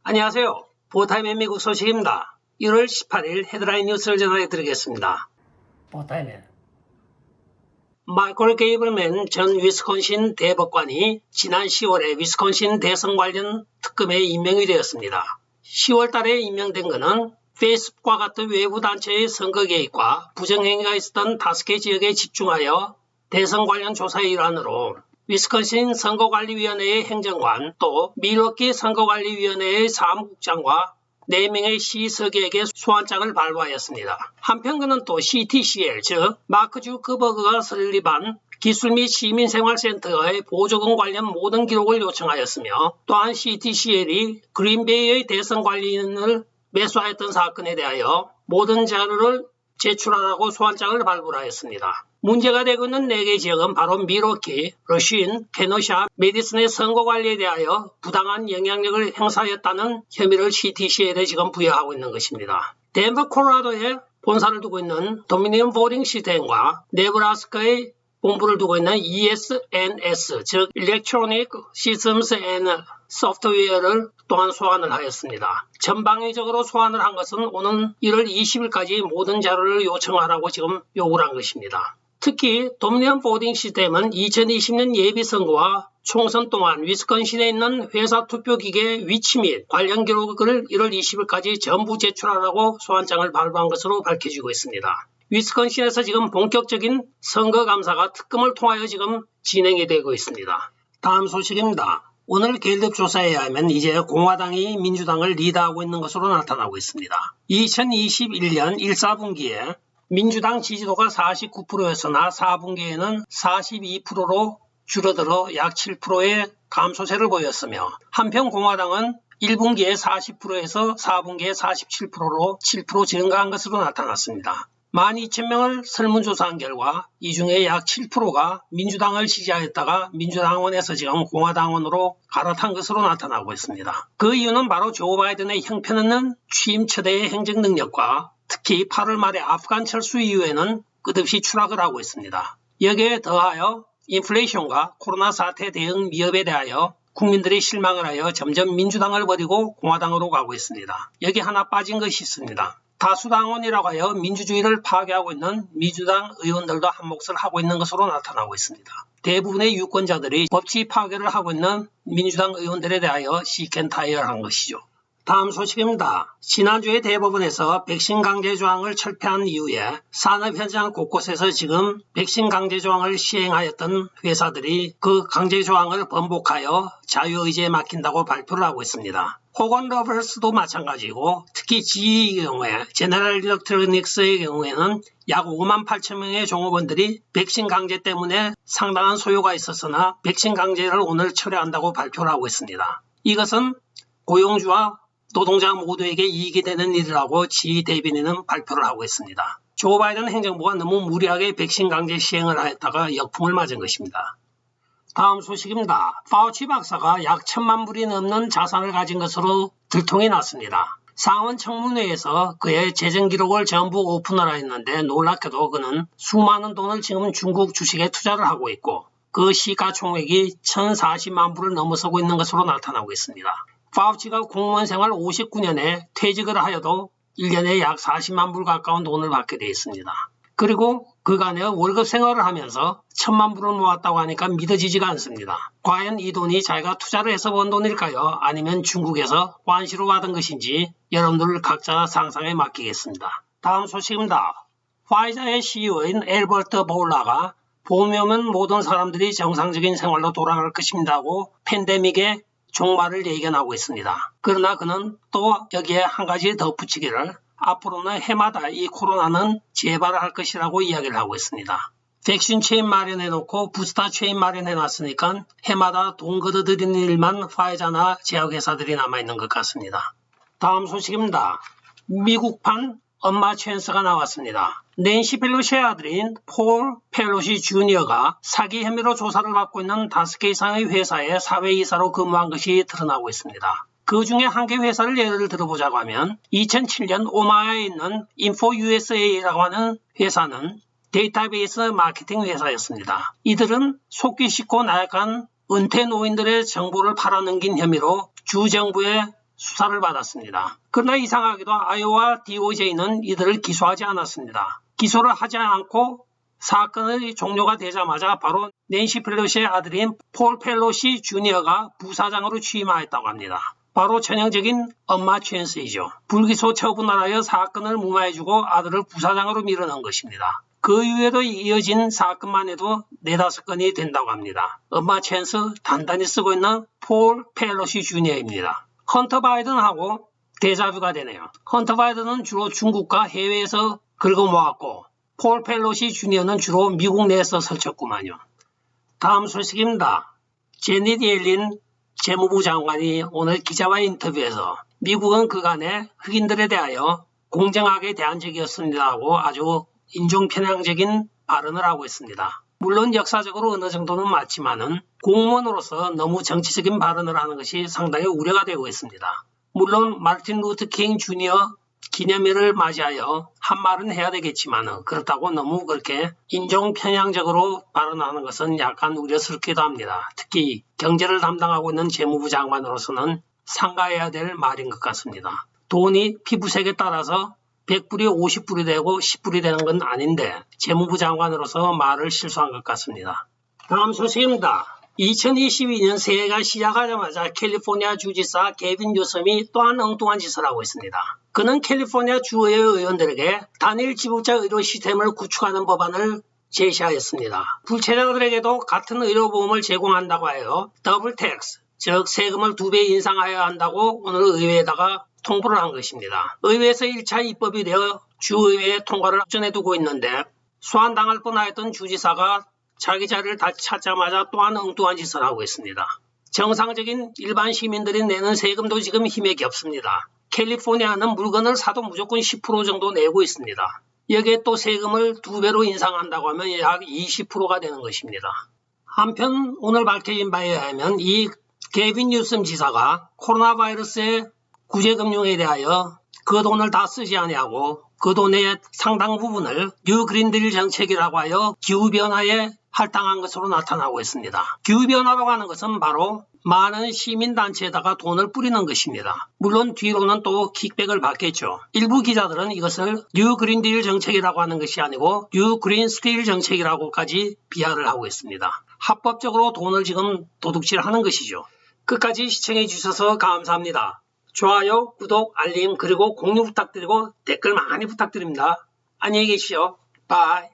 안녕하세요. 보타임의 미국 소식입니다. 1월 18일 헤드라인 뉴스를 전해드리겠습니다. 보타임에 마이클 게이블맨 전 위스콘신 대법관이 지난 10월에 위스콘신 대선 관련 특검에 임명이 되었습니다. 10월 달에 임명된 것은 페이스북과 같은 외부 단체의 선거 개입과 부정행위가 있었던 5개 지역에 집중하여 대선 관련 조사의 일환으로 위스콘신 선거관리위원회의 행정관 또 밀워키 선거관리위원회의 사무국장과 4명의 시 서기에게 소환장을 발부하였습니다. 한편 그는 또 CTCL 즉 마크 주커버그가 설립한 기술 및 시민생활센터의 보조금 관련 모든 기록을 요청하였으며 또한 CTCL이 그린베이의 대선 관리인을 매수하였던 사건에 대하여 모든 자료를 제출하라고 소환장을 발부하였습니다. 문제가 되고 있는 4개 지역은 바로 밀워키, 러쉬인, 케노샤, 메디슨의 선거관리에 대하여 부당한 영향력을 행사하였다는 혐의를 CTCL에 지금 부여하고 있는 것입니다. 덴버 콜로라도에 본사를 두고 있는 도미니언 보팅 시스템과 네브라스카의 본부를 두고 있는 ESNS 즉 Electronic Systems and Software를 또한 소환을 하였습니다. 전방위적으로 소환을 한 것은 오는 1월 20일까지 모든 자료를 요청하라고 지금 요구를 한 것입니다. 특히 도미니언 보팅 시스템은 2020년 예비선거와 총선 동안 위스콘신에 있는 회사 투표기계 위치 및 관련 기록을 1월 20일까지 전부 제출하라고 소환장을 발부한 것으로 밝혀지고 있습니다. 위스콘신에서 지금 본격적인 선거감사가 특검을 통하여 지금 진행이 되고 있습니다. 다음 소식입니다. 오늘 갤럽 조사에 의하면 이제 공화당이 민주당을 리드하고 있는 것으로 나타나고 있습니다. 2021년 1, 4분기에 민주당 지지도가 49%였으나 4분기에는 42%로 줄어들어 약 7%의 감소세를 보였으며 한편 공화당은 1분기에 40%에서 4분기에 47%로 7% 증가한 것으로 나타났습니다. 12,000명을 설문조사한 결과 이 중에 약 7%가 민주당을 지지하였다가 민주당원에서 지금 공화당원으로 갈아탄 것으로 나타나고 있습니다. 그 이유는 바로 조 바이든의 형편없는 취임 초대의 행정 능력과 특히 8월 말에 아프간 철수 이후에는 끝없이 추락을 하고 있습니다. 여기에 더하여 인플레이션과 코로나 사태 대응 위협에 대하여 국민들이 실망을 하여 점점 민주당을 버리고 공화당으로 가고 있습니다. 여기 하나 빠진 것이 있습니다. 다수당원이라고 하여 민주주의를 파괴하고 있는 민주당 의원들도 한몫을 하고 있는 것으로 나타나고 있습니다. 대부분의 유권자들이 법치 파괴를 하고 있는 민주당 의원들에 대하여 시켄타이어한 것이죠. 다음 소식입니다. 지난주에 대법원에서 백신 강제 조항을 철폐한 이후에 산업 현장 곳곳에서 지금 백신 강제 조항을 시행하였던 회사들이 그 강제 조항을 번복하여 자유의지에 맡긴다고 발표를 하고 있습니다. 호건 러버스도 마찬가지고 특히 GE의 경우에 제너럴 일렉트로닉스의 경우에는 약 58,000명의 종업원들이 백신 강제 때문에 상당한 소요가 있었으나 백신 강제를 오늘 철회한다고 발표를 하고 있습니다. 이것은 고용주와 노동자 모두에게 이익이 되는 일이라고 GE 대변인은 발표를 하고 있습니다. 조 바이든 행정부가 너무 무리하게 백신 강제 시행을 하였다가 역풍을 맞은 것입니다. 다음 소식입니다. 파우치 박사가 약 1,000만 불이 넘는 자산을 가진 것으로 들통이 났습니다. 상원 청문회에서 그의 재정 기록을 전부 오픈을 했는데 놀랍게도 그는 수많은 돈을 지금 중국 주식에 투자를 하고 있고 그 시가총액이 1,040만 불을 넘어서고 있는 것으로 나타나고 있습니다. 파우치가 공무원 생활 59년에 퇴직을 하여도 1년에 약 40만 불 가까운 돈을 받게 되어 있습니다. 그리고 그간에 월급 생활을 하면서 1,000만 불을 모았다고 하니까 믿어지지가 않습니다. 과연 이 돈이 자기가 투자를 해서 번 돈일까요? 아니면 중국에서 관시로 받은 것인지 여러분들 각자 상상에 맡기겠습니다. 다음 소식입니다. 화이자의 CEO인 엘버트 보울라가 봄이 오면 모든 사람들이 정상적인 생활로 돌아갈 것입니다고 팬데믹에 종말을 예견하고 있습니다. 그러나 그는 또 여기에 한 가지 덧붙이기를 앞으로는 해마다 이 코로나는 재발을 할 것이라고 이야기를 하고 있습니다. 백신 체인 마련해놓고 부스터 체인 마련해놨으니까 해마다 돈 걷어들이는 일만 화이자나 제약회사들이 남아있는 것 같습니다. 다음 소식입니다. 미국판 엄마 찬스가 나왔습니다. 낸시 펠로시의 아들인 폴 펠로시 주니어가 사기 혐의로 조사를 받고 있는 5개 이상의 회사의 사회이사로 근무한 것이 드러나고 있습니다. 그 중에 한 개 회사를 예를 들어보자고 하면 2007년 오마하에 있는 인포USA라고 하는 회사는 데이터베이스 마케팅 회사였습니다. 이들은 속기 쉽고 나약한 은퇴 노인들의 정보를 팔아넘긴 혐의로 주정부의 수사를 받았습니다. 그러나 이상하게도 아이오와 DOJ는 이들을 기소하지 않았습니다. 기소를 하지 않고 사건의 종료가 되자마자 바로 낸시 펠로시의 아들인 폴 펠로시 주니어가 부사장으로 취임하였다고 합니다. 바로 전형적인 엄마 챈스이죠. 불기소 처분을 하여 사건을 무마해주고 아들을 부사장으로 밀어넣은 것입니다. 그 이후에도 이어진 사건만 해도 4-5건이 된다고 합니다. 엄마 챈스 단단히 쓰고 있는 폴 펠로시 주니어입니다. 헌터 바이든하고 데자뷰가 되네요. 헌터 바이든은 주로 중국과 해외에서 긁어모았고 폴 펠로시 주니어는 주로 미국 내에서 설쳤구만요. 다음 소식입니다. 제닛 옐린 재무부 장관이 오늘 기자와 인터뷰에서 미국은 그간의 흑인들에 대하여 공정하게 대한 적이었습니다 하고 아주 인종편향적인 발언을 하고 있습니다. 물론 역사적으로 어느 정도는 맞지만은 공무원으로서 너무 정치적인 발언을 하는 것이 상당히 우려가 되고 있습니다. 물론 마르틴 루터 킹 주니어 기념일을 맞이하여 한 말은 해야 되겠지만 그렇다고 너무 그렇게 인종편향적으로 발언하는 것은 약간 우려스럽기도 합니다. 특히 경제를 담당하고 있는 재무부 장관으로서는 삼가해야 될 말인 것 같습니다. 돈이 피부색에 따라서 100불이 50불이 되고 10불이 되는 건 아닌데 재무부 장관으로서 말을 실수한 것 같습니다. 다음 소식입니다. 2022년 새해가 시작하자마자 캘리포니아 주지사 게빈 뉴섬이 또한 엉뚱한 짓을 하고 있습니다. 그는 캘리포니아 주의회 의원들에게 단일 지불자 의료 시스템을 구축하는 법안을 제시하였습니다. 불체자들에게도 같은 의료보험을 제공한다고 하여 더블 텍스, 즉 세금을 2배 인상하여야 한다고 오늘 의회에다가 통보를 한 것입니다. 의회에서 1차 입법이 되어 주의회에 통과를 전해두고 있는데 소환당할 뻔하였던 주지사가 자기 자리를 다시 찾자마자 또한 엉뚱한 짓을 하고 있습니다. 정상적인 일반 시민들이 내는 세금도 지금 힘액이 없습니다. 캘리포니아는 물건을 사도 무조건 10% 정도 내고 있습니다. 여기에 또 세금을 2배로 인상한다고 하면 약 20%가 되는 것입니다. 한편 오늘 밝혀진 바에 의하면 이 게빈 뉴섬 지사가 코로나 바이러스의 구제금융에 대하여 그 돈을 다 쓰지 아니하고 그 돈의 상당 부분을 뉴 그린딜 정책이라고 하여 기후변화에 할당한 것으로 나타나고 있습니다. 기후변화라고 하는 것은 바로 많은 시민단체에다가 돈을 뿌리는 것입니다. 물론 뒤로는 또 킥백을 받겠죠. 일부 기자들은 이것을 뉴 그린딜 정책이라고 하는 것이 아니고 뉴 그린 스틸 정책이라고까지 비하를 하고 있습니다. 합법적으로 돈을 지금 도둑질하는 것이죠. 끝까지 시청해 주셔서 감사합니다. 좋아요, 구독, 알림 그리고 공유 부탁드리고 댓글 많이 부탁드립니다. 안녕히 계십시오. 바이.